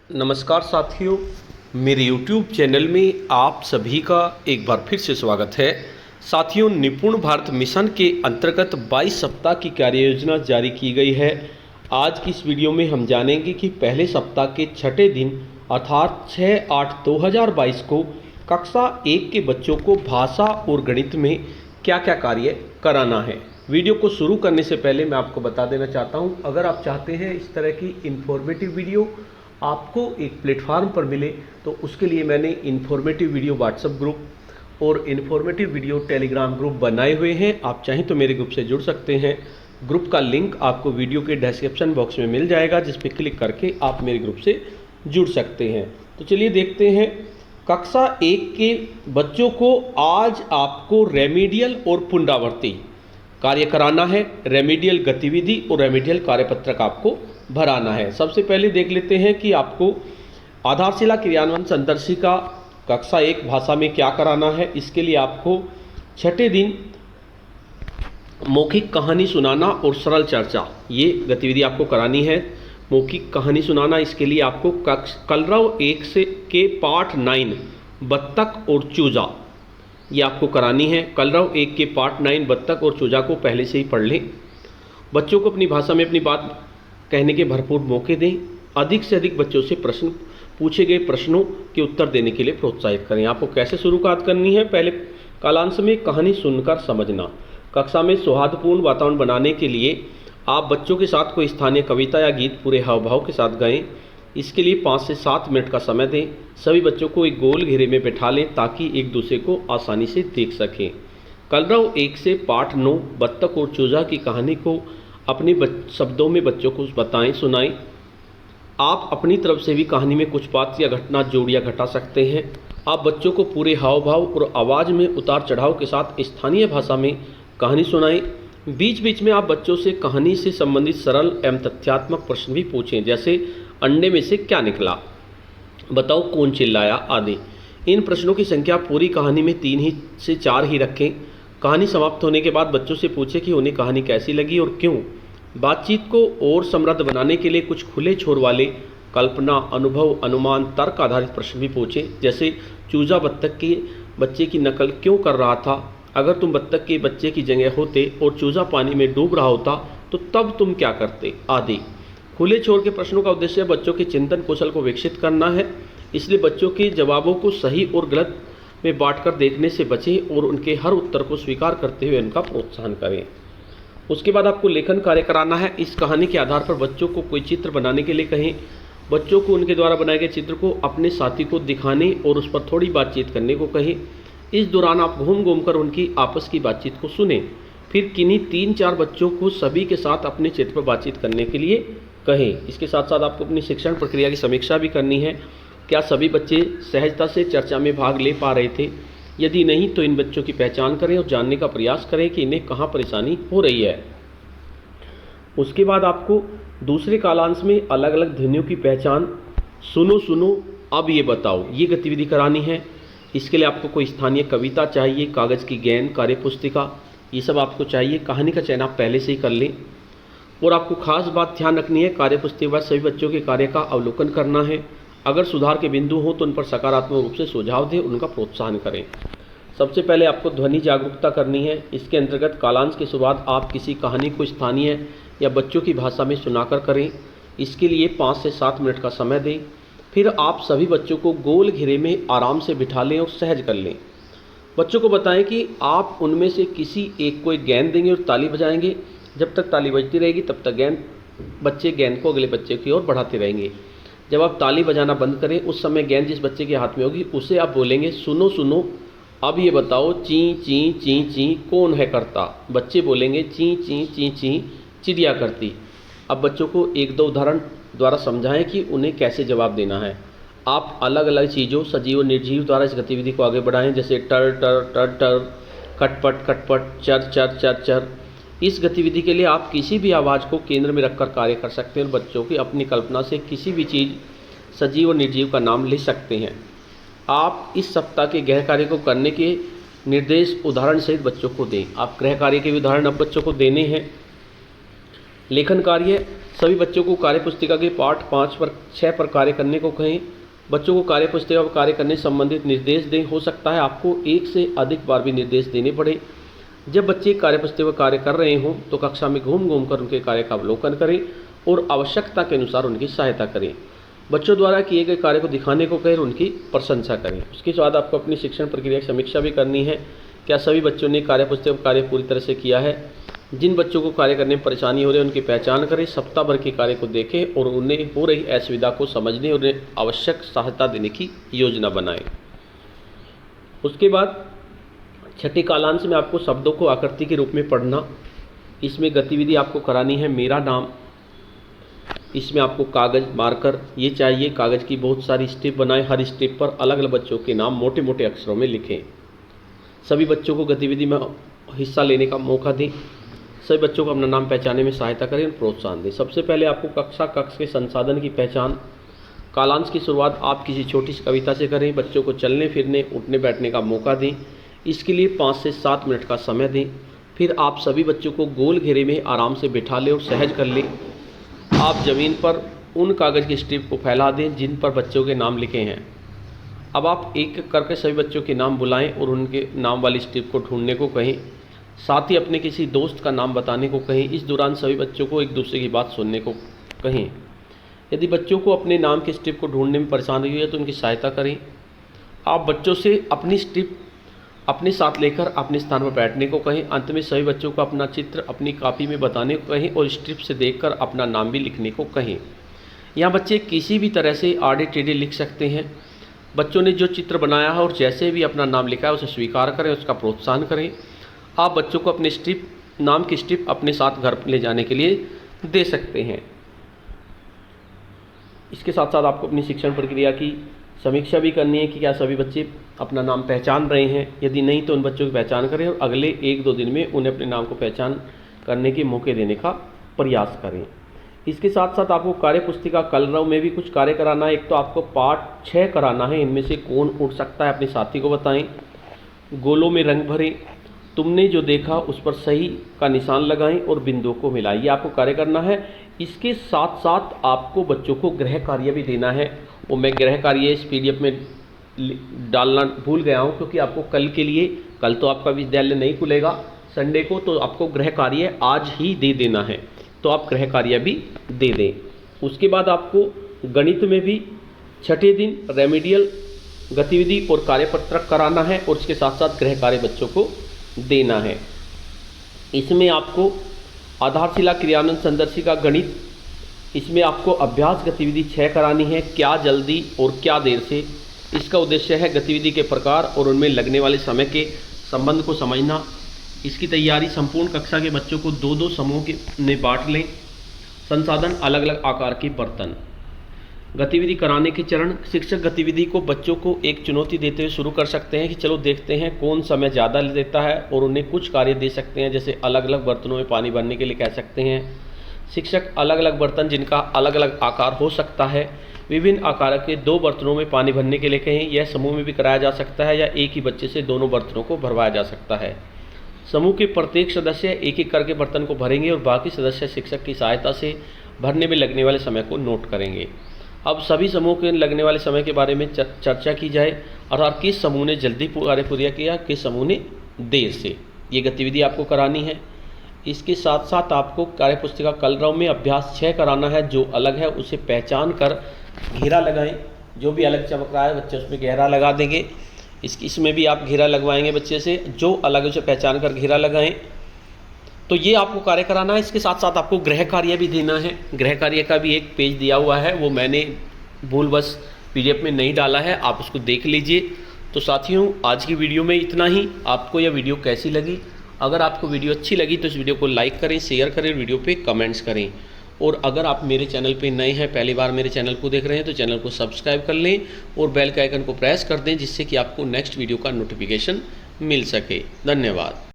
नमस्कार साथियों, मेरे YouTube चैनल में आप सभी का एक बार फिर से स्वागत है। साथियों, निपुण भारत मिशन के अंतर्गत 22 सप्ताह की कार्य योजना जारी की गई है। आज की इस वीडियो में हम जानेंगे कि पहले सप्ताह के छठे दिन अर्थात 6/8/2022 को कक्षा 1 के बच्चों को भाषा और गणित में क्या क्या कार्य कराना है। वीडियो को शुरू करने से पहले मैं आपको बता देना चाहता हूं, अगर आप चाहते हैं इस तरह की इन्फॉर्मेटिव वीडियो आपको एक प्लेटफार्म पर मिले तो उसके लिए मैंने इन्फॉर्मेटिव वीडियो व्हाट्सएप ग्रुप और इन्फॉर्मेटिव वीडियो टेलीग्राम ग्रुप बनाए हुए हैं। आप चाहें तो मेरे ग्रुप से जुड़ सकते हैं। ग्रुप का लिंक आपको वीडियो के डिस्क्रिप्शन बॉक्स में मिल जाएगा, जिस पर क्लिक करके आप मेरे ग्रुप से जुड़ सकते हैं। तो चलिए देखते हैं। कक्षा 1 के बच्चों को आज आपको रेमेडियल और पुनरावृत्ति कार्य कराना है। रेमेडियल गतिविधि और रेमेडियल कार्यपत्रक आपको भराना है। सबसे पहले देख लेते हैं कि आपको आधारशिला क्रियान्वयन संदर्शिका कक्षा 1 भाषा में क्या कराना है। इसके लिए आपको छठे दिन मौखिक कहानी सुनाना और सरल चर्चा, ये गतिविधि आपको करानी है। मौखिक कहानी सुनाना, इसके लिए आपको कलरव 1 से के पाठ 9 बत्तख और चूजा, ये आपको करानी है। कलरव 1 के पाठ 9 बत्तख और चूजा को पहले से ही पढ़ लें। बच्चों को अपनी भाषा में अपनी बात कहने के भरपूर मौके दें। अधिक से अधिक बच्चों से पूछे गए प्रश्नों के उत्तर देने के लिए प्रोत्साहित करें। आपको कैसे शुरुआत करनी है? पहले कालांश में कहानी सुनकर समझना। कक्षा में सौहार्दपूर्ण वातावरण बनाने के लिए आप बच्चों के साथ कोई स्थानीय कविता या गीत पूरे हाव भाव के साथ गाएं। इसके लिए 5 से 7 मिनट का समय दें। सभी बच्चों को एक गोल घेरे में बैठा लें ताकि एक दूसरे को आसानी से देख सकें। कलरव 1 से पाठ 9 बत्तख और चूजा की कहानी को अपने शब्दों में बच्चों को बताएं, सुनाएं। आप अपनी तरफ से भी कहानी में कुछ पात्र या घटना जोड़ या घटा सकते हैं। आप बच्चों को पूरे हाव भाव और आवाज़ में उतार चढ़ाव के साथ स्थानीय भाषा में कहानी सुनाएं। बीच बीच में आप बच्चों से कहानी से संबंधित सरल एवं तथ्यात्मक प्रश्न भी पूछें, जैसे अंडे में से क्या निकला, बताओ कौन चिल्लाया, आदि। इन प्रश्नों की संख्या पूरी कहानी में 3 से 4 ही रखें। कहानी समाप्त होने के बाद बच्चों से पूछें कि उन्हें कहानी कैसी लगी और क्यों। बातचीत को और समृद्ध बनाने के लिए कुछ खुले छोर वाले कल्पना, अनुभव, अनुमान, तर्क आधारित प्रश्न भी पूछें, जैसे चूजा बत्तख के बच्चे की नकल क्यों कर रहा था, अगर तुम बत्तख के बच्चे की जगह होते और चूजा पानी में डूब रहा होता तो तब तुम क्या करते, आदि। खुले छोर के प्रश्नों का उद्देश्य बच्चों के चिंतन कौशल को विकसित करना है। इसलिए बच्चों के जवाबों को सही और गलत में बांटकर देखने से बचें और उनके हर उत्तर को स्वीकार करते हुए उनका प्रोत्साहन करें। उसके बाद आपको लेखन कार्य कराना है। इस कहानी के आधार पर बच्चों को कोई चित्र बनाने के लिए कहें। बच्चों को उनके द्वारा बनाए गए चित्र को अपने साथी को दिखाने और उस पर थोड़ी बातचीत करने को कहें। इस दौरान आप घूम घूम कर उनकी आपस की बातचीत को सुनें। फिर किन्हीं 3-4 बच्चों को सभी के साथ अपने चित्र पर बातचीत करने के लिए कहें। इसके साथ साथ आपको अपनी शिक्षण प्रक्रिया की समीक्षा भी करनी है। क्या सभी बच्चे सहजता से चर्चा में भाग ले पा रहे थे? यदि नहीं तो इन बच्चों की पहचान करें और जानने का प्रयास करें कि इन्हें कहाँ परेशानी हो रही है। उसके बाद आपको दूसरे कालांश में अलग अलग ध्वनियों की पहचान, सुनो सुनो अब ये बताओ, ये गतिविधि करानी है। इसके लिए आपको कोई स्थानीय कविता चाहिए, कागज़ की गेंद, कार्यपुस्तिका, ये सब आपको चाहिए। कहानी का चयन आप पहले से ही कर लें। और आपको खास बात ध्यान रखनी है, कार्यपुस्तिका के बाद सभी बच्चों के कार्य का अवलोकन करना है। अगर सुधार के बिंदु हो तो उन पर सकारात्मक रूप से सुझाव दें, उनका प्रोत्साहन करें। सबसे पहले आपको ध्वनि जागरूकता करनी है। इसके अंतर्गत कालांश की शुरुआत आप किसी कहानी को स्थानीय या बच्चों की भाषा में सुनाकर करें। इसके लिए 5 से 7 मिनट का समय दें। फिर आप सभी बच्चों को गोल घेरे में आराम से बिठा लें और सहज कर लें। बच्चों को बताएं कि आप उनमें से किसी एक को एक गेंद देंगे और ताली बजाएंगे। जब तक ताली बजती रहेगी तब तक बच्चे गेंद को अगले बच्चे की ओर बढ़ाते रहेंगे। जब आप ताली बजाना बंद करें, उस समय गेंद जिस बच्चे के हाथ में होगी उसे आप बोलेंगे, सुनो सुनो अब ये बताओ, ची ची ची ची कौन है करता। बच्चे बोलेंगे, ची ची ची ची चिड़िया करती। अब बच्चों को 1-2 उदाहरण द्वारा समझाएं कि उन्हें कैसे जवाब देना है। आप अलग अलग चीज़ों, सजीव और निर्जीव द्वारा इस गतिविधि को आगे बढ़ाएं, जैसे टर टर टर टर, खटपट खटपट, चर चर चर चर। इस गतिविधि के लिए आप किसी भी आवाज़ को केंद्र में रखकर कार्य कर सकते हैं और बच्चों की अपनी कल्पना से किसी भी चीज़, सजीव और निर्जीव का नाम ले सकते हैं। आप इस सप्ताह के गृह कार्य को करने के निर्देश उदाहरण सहित बच्चों को दें। आप गृह कार्य के भी उदाहरण अब बच्चों को देने हैं। लेखन कार्य सभी बच्चों को कार्य पुस्तिका के पाठ 6 पर कार्य करने को कहें। बच्चों को कार्य पुस्तिका पर कार्य करने संबंधित निर्देश दें। हो सकता है आपको एक से अधिक बार भी निर्देश देने पड़े। जब बच्चे कार्य पुस्तिका पर कार्य कर रहे हों तो कक्षा में घूम घूम कर उनके कार्य का अवलोकन करें और आवश्यकता के अनुसार उनकी सहायता करें। बच्चों द्वारा किए गए कार्य को दिखाने को कहें और उनकी प्रशंसा करें। उसके बाद आपको अपनी शिक्षण प्रक्रिया की समीक्षा भी करनी है। क्या सभी बच्चों ने कार्य पुस्तिका पर कार्य पूरी तरह से किया है? जिन बच्चों को कार्य करने में परेशानी हो रही है उनकी पहचान करें, सप्ताह भर के कार्य को देखें और उन्हें हो रही असुविधा को समझने और उन्हें आवश्यक सहायता देने की योजना बनाएं। उसके बाद छठी कालांश में आपको शब्दों को आकृति के रूप में पढ़ना। इसमें गतिविधि आपको करानी है मेरा नाम। इसमें आपको कागज़ मार्कर ये चाहिए, कागज़ की बहुत सारी स्टेप बनाएं। हर स्टेप पर अलग अलग बच्चों के नाम मोटे मोटे अक्षरों में लिखें। सभी बच्चों को गतिविधि में हिस्सा लेने का मौका दें। सभी बच्चों को अपना नाम पहचानने में सहायता करें और प्रोत्साहन दें। सबसे पहले आपको कक्ष के संसाधन की पहचान। कालांश की शुरुआत आप किसी छोटी सी कविता से करें। बच्चों को चलने फिरने उठने बैठने का मौका दें। इसके लिए 5 से 7 मिनट का समय दें। फिर आप सभी बच्चों को गोल घेरे में आराम से बिठा लें और सहज कर लें। आप ज़मीन पर उन कागज़ की स्ट्रिप को फैला दें जिन पर बच्चों के नाम लिखे हैं। अब आप एक एक करके सभी बच्चों के नाम बुलाएं और उनके नाम वाली स्ट्रिप को ढूंढने को कहें। साथ ही अपने किसी दोस्त का नाम बताने को कहें। इस दौरान सभी बच्चों को एक दूसरे की बात सुनने को कहें। यदि बच्चों को अपने नाम की स्ट्रिप को ढूंढने में परेशानी हुई है तो उनकी सहायता करें। आप बच्चों से अपनी स्ट्रिप अपने साथ लेकर अपने स्थान पर बैठने को कहें। अंत में सभी बच्चों को अपना चित्र अपनी कॉपी में बताने को कहें और स्ट्रिप से देखकर अपना नाम भी लिखने को कहें। यहाँ बच्चे किसी भी तरह से आड़े टेढ़े लिख सकते हैं। बच्चों ने जो चित्र बनाया है और जैसे भी अपना नाम लिखा है उसे स्वीकार करें, उसका प्रोत्साहन करें। आप बच्चों को अपने नाम की स्ट्रिप अपने साथ घर ले जाने के लिए दे सकते हैं। इसके साथ साथ आपको अपनी शिक्षण प्रक्रिया की समीक्षा भी करनी है कि क्या सभी बच्चे अपना नाम पहचान रहे हैं। यदि नहीं तो उन बच्चों की पहचान करें और अगले 1-2 दिन में उन्हें अपने नाम को पहचान करने के मौके देने का प्रयास करें। इसके साथ साथ आपको कार्य पुस्तिका कलरव में भी कुछ कार्य कराना है। एक तो आपको पाठ 6 कराना है। इनमें से कौन उड़ सकता है अपने साथी को बताएं। गोलों में रंग भरें। तुमने जो देखा उस पर सही का निशान लगाएं और बिंदुओं को मिलाएं। ये आपको कार्य करना है। इसके साथ साथ आपको बच्चों को गृह कार्य भी देना है और मैं गृह कार्य इस PDF में डालना भूल गया हूँ क्योंकि आपको कल तो आपका विद्यालय नहीं खुलेगा संडे को, तो आपको गृह कार्य आज ही दे देना है। तो आप गृह कार्य भी दे दें। उसके बाद आपको गणित में भी छठे दिन रेमेडियल गतिविधि और कार्यपत्रक कराना है और इसके साथ साथ गृह कार्य बच्चों को देना है। इसमें आपको आधारशिला क्रियान्वयन संदर्शिका गणित, इसमें आपको अभ्यास गतिविधि 6 करानी है। क्या जल्दी और क्या देर से। इसका उद्देश्य है गतिविधि के प्रकार और उनमें लगने वाले समय के संबंध को समझना। इसकी तैयारी संपूर्ण कक्षा के बच्चों को 2-2 समूह में बांट लें। संसाधन अलग अलग आकार के बर्तन। गतिविधि कराने के चरण। शिक्षक गतिविधि को बच्चों को एक चुनौती देते हुए शुरू कर सकते हैं कि चलो देखते हैं कौन समय ज़्यादा लेता है और उन्हें कुछ कार्य दे सकते हैं, जैसे अलग अलग बर्तनों में पानी भरने के लिए कह सकते हैं। शिक्षक अलग अलग बर्तन जिनका अलग अलग आकार हो सकता है, विभिन्न आकार के 2 बर्तनों में पानी भरने के लिए कहें। यह समूह में भी कराया जा सकता है या एक ही बच्चे से दोनों बर्तनों को भरवाया जा सकता है। समूह के प्रत्येक सदस्य एक एक करके बर्तन को भरेंगे और बाकी सदस्य शिक्षक की सहायता से भरने में लगने वाले समय को नोट करेंगे। अब सभी समूह के लगने वाले समय के बारे में चर्चा की जाए और किस समूह ने जल्दी कार्य पूरा किया, किस समूह ने देर से। ये गतिविधि आपको करानी है। इसके साथ साथ आपको कार्य पुस्तिका कलरव में अभ्यास 6 कराना है। जो अलग है उसे पहचान कर घेरा लगाएं। जो भी अलग चमक रहा है बच्चे उसमें घेरा लगा देंगे। इसमें भी आप घेरा लगवाएंगे बच्चे से। जो अलग है उसे पहचान कर घेरा लगाएं। तो ये आपको कार्य कराना है। इसके साथ साथ आपको गृह कार्य भी देना है। गृह कार्य का भी एक पेज दिया हुआ है, वो मैंने भूलवश PDF में नहीं डाला है, आप उसको देख लीजिए। तो साथियों, आज की वीडियो में इतना ही। आपको यह वीडियो कैसी लगी? अगर आपको वीडियो अच्छी लगी तो इस वीडियो को लाइक करें, शेयर करें, वीडियो पे कमेंट्स करें। और अगर आप मेरे चैनल पे नए हैं, पहली बार मेरे चैनल को देख रहे हैं, तो चैनल को सब्सक्राइब कर लें और बेल के आइकन को प्रेस कर दें, जिससे कि आपको नेक्स्ट वीडियो का नोटिफिकेशन मिल सके। धन्यवाद।